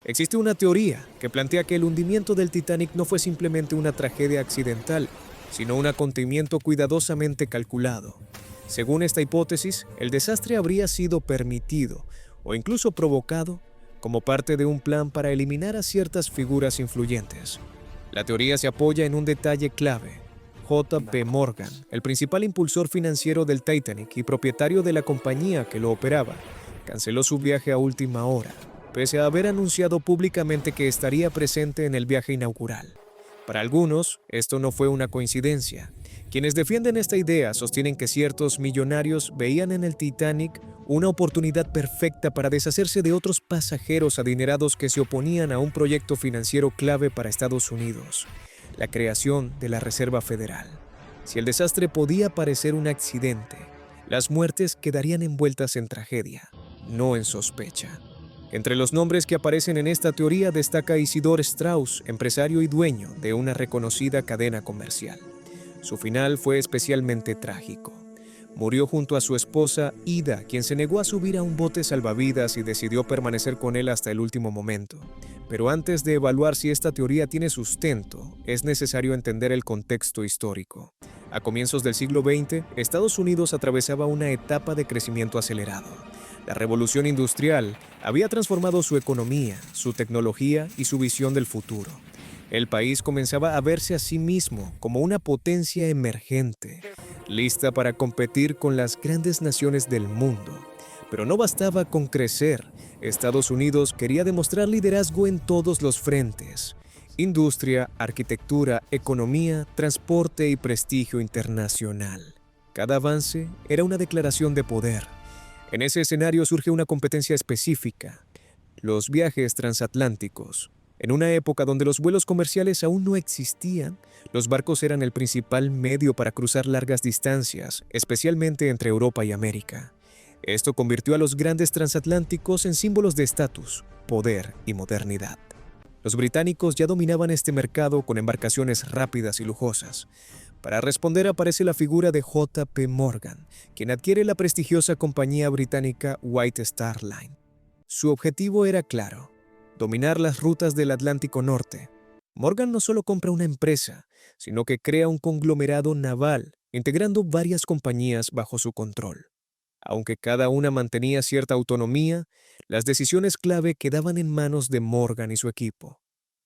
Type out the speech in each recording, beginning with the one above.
Existe una teoría que plantea que el hundimiento del Titanic no fue simplemente una tragedia accidental, sino un acontecimiento cuidadosamente calculado. Según esta hipótesis, el desastre habría sido permitido o incluso provocado como parte de un plan para eliminar a ciertas figuras influyentes. La teoría se apoya en un detalle clave. J. P. Morgan, el principal impulsor financiero del Titanic y propietario de la compañía que lo operaba, canceló su viaje a última hora, pese a haber anunciado públicamente que estaría presente en el viaje inaugural. Para algunos, esto no fue una coincidencia. Quienes defienden esta idea sostienen que ciertos millonarios veían en el Titanic una oportunidad perfecta para deshacerse de otros pasajeros adinerados que se oponían a un proyecto financiero clave para Estados Unidos, la creación de la Reserva Federal. Si el desastre podía parecer un accidente, las muertes quedarían envueltas en tragedia, no en sospecha. Entre los nombres que aparecen en esta teoría destaca Isidor Straus, empresario y dueño de una reconocida cadena comercial. Su final fue especialmente trágico. Murió junto a su esposa Ida, quien se negó a subir a un bote salvavidas y decidió permanecer con él hasta el último momento. Pero antes de evaluar si esta teoría tiene sustento, es necesario entender el contexto histórico. A comienzos del siglo XX, Estados Unidos atravesaba una etapa de crecimiento acelerado. La revolución industrial había transformado su economía, su tecnología y su visión del futuro. El país comenzaba a verse a sí mismo como una potencia emergente, lista para competir con las grandes naciones del mundo. Pero no bastaba con crecer. Estados Unidos quería demostrar liderazgo en todos los frentes: industria, arquitectura, economía, transporte y prestigio internacional. Cada avance era una declaración de poder. En ese escenario surge una competencia específica: los viajes transatlánticos. En una época donde los vuelos comerciales aún no existían, los barcos eran el principal medio para cruzar largas distancias, especialmente entre Europa y América. Esto convirtió a los grandes transatlánticos en símbolos de estatus, poder y modernidad. Los británicos ya dominaban este mercado con embarcaciones rápidas y lujosas. Para responder aparece la figura de J. P. Morgan, quien adquiere la prestigiosa compañía británica White Star Line. Su objetivo era claro: dominar las rutas del Atlántico Norte. Morgan no solo compra una empresa, sino que crea un conglomerado naval, integrando varias compañías bajo su control. Aunque cada una mantenía cierta autonomía, las decisiones clave quedaban en manos de Morgan y su equipo.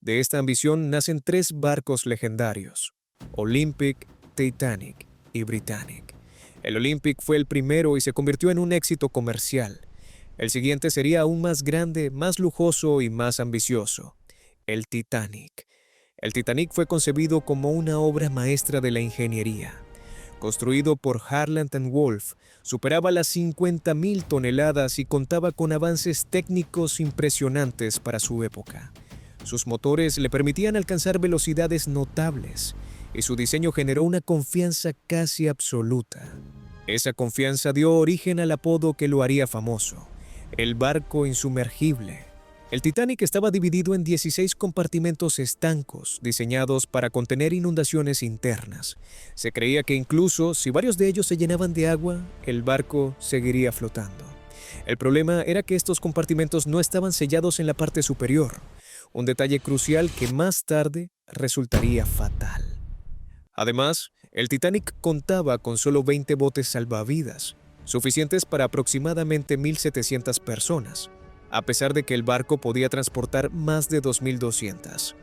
De esta ambición nacen 3 barcos legendarios: Olympic, Titanic y Britannic. El Olympic fue el primero y se convirtió en un éxito comercial. El siguiente sería aún más grande, más lujoso y más ambicioso: el Titanic. El Titanic fue concebido como una obra maestra de la ingeniería. Construido por Harland and Wolff, superaba las 50.000 toneladas y contaba con avances técnicos impresionantes para su época. Sus motores le permitían alcanzar velocidades notables, y su diseño generó una confianza casi absoluta. Esa confianza dio origen al apodo que lo haría famoso: el barco insumergible. El Titanic estaba dividido en 16 compartimentos estancos, diseñados para contener inundaciones internas. Se creía que incluso si varios de ellos se llenaban de agua, el barco seguiría flotando. El problema era que estos compartimentos no estaban sellados en la parte superior, un detalle crucial que más tarde resultaría fatal. Además, el Titanic contaba con solo 20 botes salvavidas, suficientes para aproximadamente 1.700 personas, a pesar de que el barco podía transportar más de 2.200.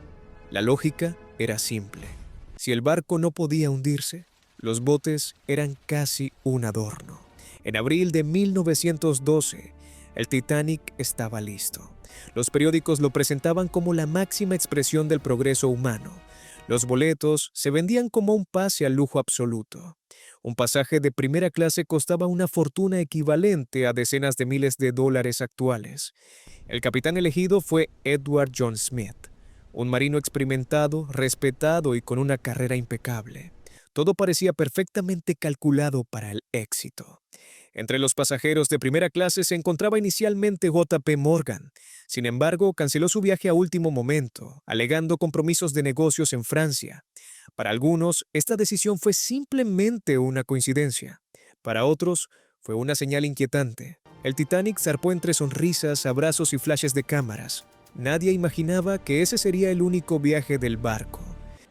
La lógica era simple: si el barco no podía hundirse, los botes eran casi un adorno. En abril de 1912, el Titanic estaba listo. Los periódicos lo presentaban como la máxima expresión del progreso humano. Los boletos se vendían como un pase al lujo absoluto. Un pasaje de primera clase costaba una fortuna equivalente a decenas de miles de dólares actuales. El capitán elegido fue Edward John Smith, un marino experimentado, respetado y con una carrera impecable. Todo parecía perfectamente calculado para el éxito. Entre los pasajeros de primera clase se encontraba inicialmente J. P. Morgan. Sin embargo, canceló su viaje a último momento, alegando compromisos de negocios en Francia. Para algunos, esta decisión fue simplemente una coincidencia. Para otros, fue una señal inquietante. El Titanic zarpó entre sonrisas, abrazos y flashes de cámaras. Nadie imaginaba que ese sería el único viaje del barco.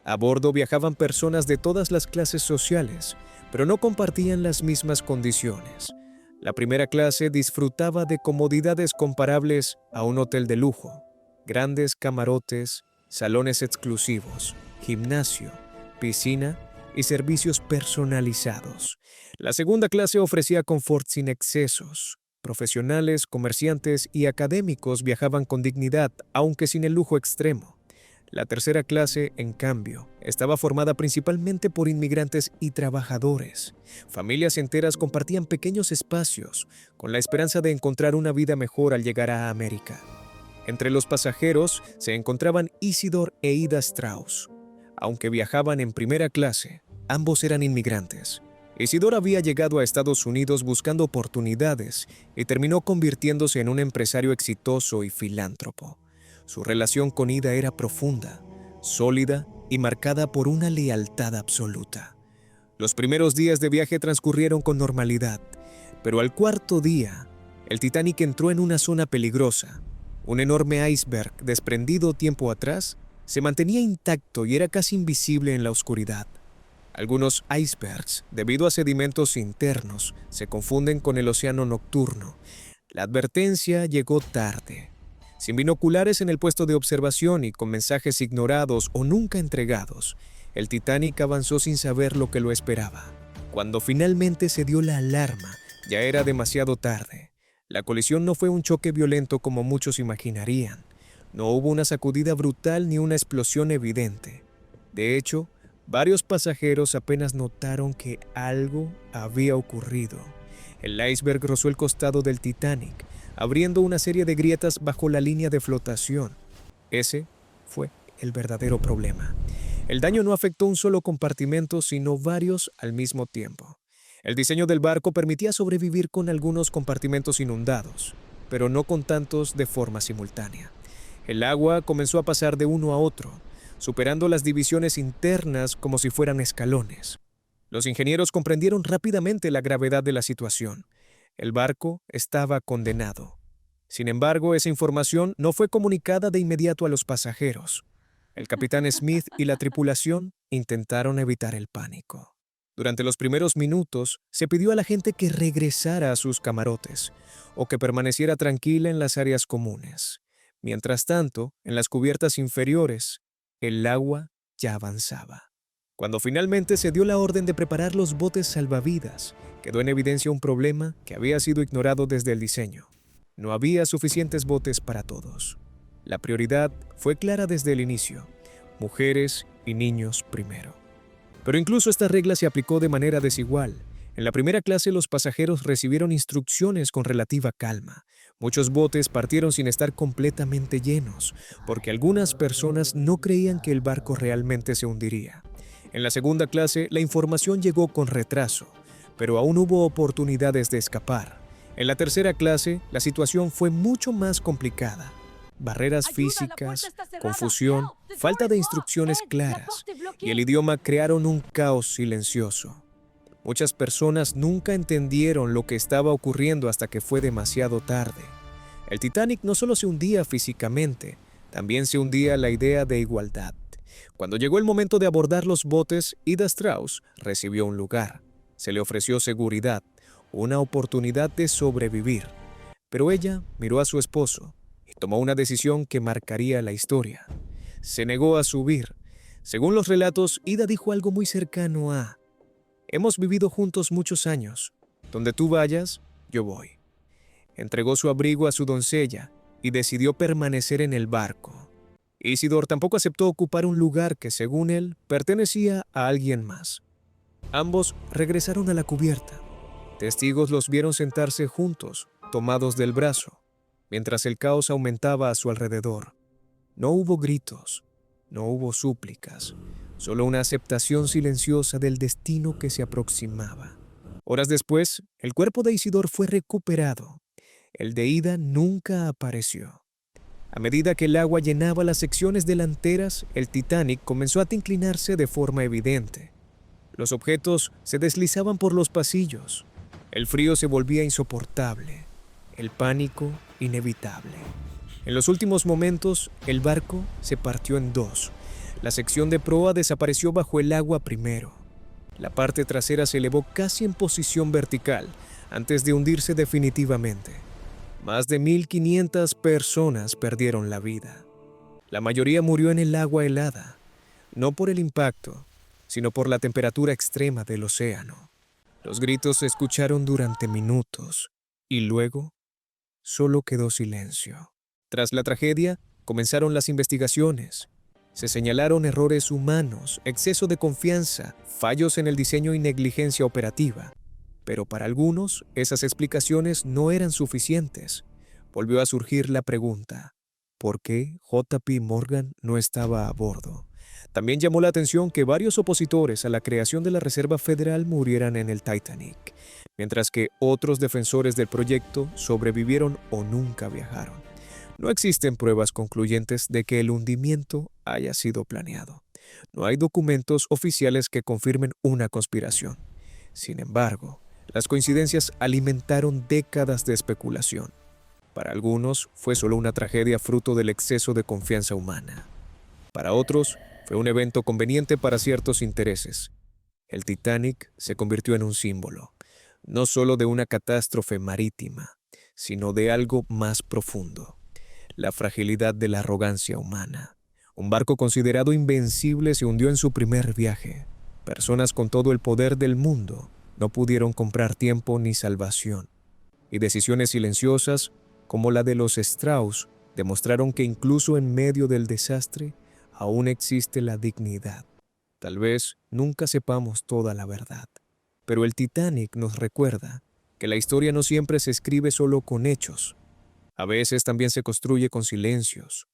A bordo viajaban personas de todas las clases sociales, pero no compartían las mismas condiciones. La primera clase disfrutaba de comodidades comparables a un hotel de lujo, grandes camarotes, salones exclusivos, gimnasio, piscina y servicios personalizados. La segunda clase ofrecía confort sin excesos. Profesionales, comerciantes y académicos viajaban con dignidad, aunque sin el lujo extremo. La tercera clase, en cambio, estaba formada principalmente por inmigrantes y trabajadores. Familias enteras compartían pequeños espacios, con la esperanza de encontrar una vida mejor al llegar a América. Entre los pasajeros se encontraban Isidor e Ida Strauss. Aunque viajaban en primera clase, ambos eran inmigrantes. Isidor había llegado a Estados Unidos buscando oportunidades y terminó convirtiéndose en un empresario exitoso y filántropo. Su relación con Ida era profunda, sólida y marcada por una lealtad absoluta. Los primeros días de viaje transcurrieron con normalidad, pero al cuarto día, el Titanic entró en una zona peligrosa. Un enorme iceberg desprendido tiempo atrás se mantenía intacto y era casi invisible en la oscuridad. Algunos icebergs, debido a sedimentos internos, se confunden con el océano nocturno. La advertencia llegó tarde. Sin binoculares en el puesto de observación y con mensajes ignorados o nunca entregados, el Titanic avanzó sin saber lo que lo esperaba. Cuando finalmente se dio la alarma, ya era demasiado tarde. La colisión no fue un choque violento como muchos imaginarían. No hubo una sacudida brutal ni una explosión evidente. De hecho, varios pasajeros apenas notaron que algo había ocurrido. El iceberg rozó el costado del Titanic, abriendo una serie de grietas bajo la línea de flotación. Ese fue el verdadero problema. El daño no afectó un solo compartimento, sino varios al mismo tiempo. El diseño del barco permitía sobrevivir con algunos compartimentos inundados, pero no con tantos de forma simultánea. El agua comenzó a pasar de uno a otro, superando las divisiones internas como si fueran escalones. Los ingenieros comprendieron rápidamente la gravedad de la situación. El barco estaba condenado. Sin embargo, esa información no fue comunicada de inmediato a los pasajeros. El capitán Smith y la tripulación intentaron evitar el pánico. Durante los primeros minutos, se pidió a la gente que regresara a sus camarotes o que permaneciera tranquila en las áreas comunes. Mientras tanto, en las cubiertas inferiores, el agua ya avanzaba. Cuando finalmente se dio la orden de preparar los botes salvavidas, quedó en evidencia un problema que había sido ignorado desde el diseño. No había suficientes botes para todos. La prioridad fue clara desde el inicio: mujeres y niños primero. Pero incluso esta regla se aplicó de manera desigual. En la primera clase los pasajeros recibieron instrucciones con relativa calma. Muchos botes partieron sin estar completamente llenos, porque algunas personas no creían que el barco realmente se hundiría. En la segunda clase, la información llegó con retraso, pero aún hubo oportunidades de escapar. En la tercera clase, la situación fue mucho más complicada. Barreras físicas, confusión, falta de instrucciones claras y el idioma crearon un caos silencioso. Muchas personas nunca entendieron lo que estaba ocurriendo hasta que fue demasiado tarde. El Titanic no solo se hundía físicamente, también se hundía la idea de igualdad. Cuando llegó el momento de abordar los botes, Ida Strauss recibió un lugar. Se le ofreció seguridad, una oportunidad de sobrevivir. Pero ella miró a su esposo y tomó una decisión que marcaría la historia. Se negó a subir. Según los relatos, Ida dijo algo muy cercano a: «Hemos vivido juntos muchos años. Donde tú vayas, yo voy». Entregó su abrigo a su doncella y decidió permanecer en el barco. Isidor tampoco aceptó ocupar un lugar que, según él, pertenecía a alguien más. Ambos regresaron a la cubierta. Testigos los vieron sentarse juntos, tomados del brazo, mientras el caos aumentaba a su alrededor. No hubo gritos, no hubo súplicas, solo una aceptación silenciosa del destino que se aproximaba. Horas después, el cuerpo de Isidor fue recuperado. El de Ida nunca apareció. A medida que el agua llenaba las secciones delanteras, el Titanic comenzó a inclinarse de forma evidente. Los objetos se deslizaban por los pasillos. El frío se volvía insoportable, el pánico inevitable. En los últimos momentos, el barco se partió en dos. La sección de proa desapareció bajo el agua primero. La parte trasera se elevó casi en posición vertical antes de hundirse definitivamente. Más de 1.500 personas perdieron la vida. La mayoría murió en el agua helada, no por el impacto, sino por la temperatura extrema del océano. Los gritos se escucharon durante minutos y luego solo quedó silencio. Tras la tragedia, comenzaron las investigaciones. Se señalaron errores humanos, exceso de confianza, fallos en el diseño y negligencia operativa. Pero para algunos, esas explicaciones no eran suficientes. Volvió a surgir la pregunta: ¿por qué JP Morgan no estaba a bordo? También llamó la atención que varios opositores a la creación de la Reserva Federal murieran en el Titanic, mientras que otros defensores del proyecto sobrevivieron o nunca viajaron. No existen pruebas concluyentes de que el hundimiento haya sido planeado. No hay documentos oficiales que confirmen una conspiración. Sin embargo, las coincidencias alimentaron décadas de especulación. Para algunos, fue solo una tragedia fruto del exceso de confianza humana. Para otros, fue un evento conveniente para ciertos intereses. El Titanic se convirtió en un símbolo, no solo de una catástrofe marítima, sino de algo más profundo: la fragilidad de la arrogancia humana. Un barco considerado invencible se hundió en su primer viaje. Personas con todo el poder del mundo no pudieron comprar tiempo ni salvación. Y decisiones silenciosas, como la de los Strauss, demostraron que incluso en medio del desastre, aún existe la dignidad. Tal vez nunca sepamos toda la verdad, pero el Titanic nos recuerda que la historia no siempre se escribe solo con hechos. A veces también se construye con silencios,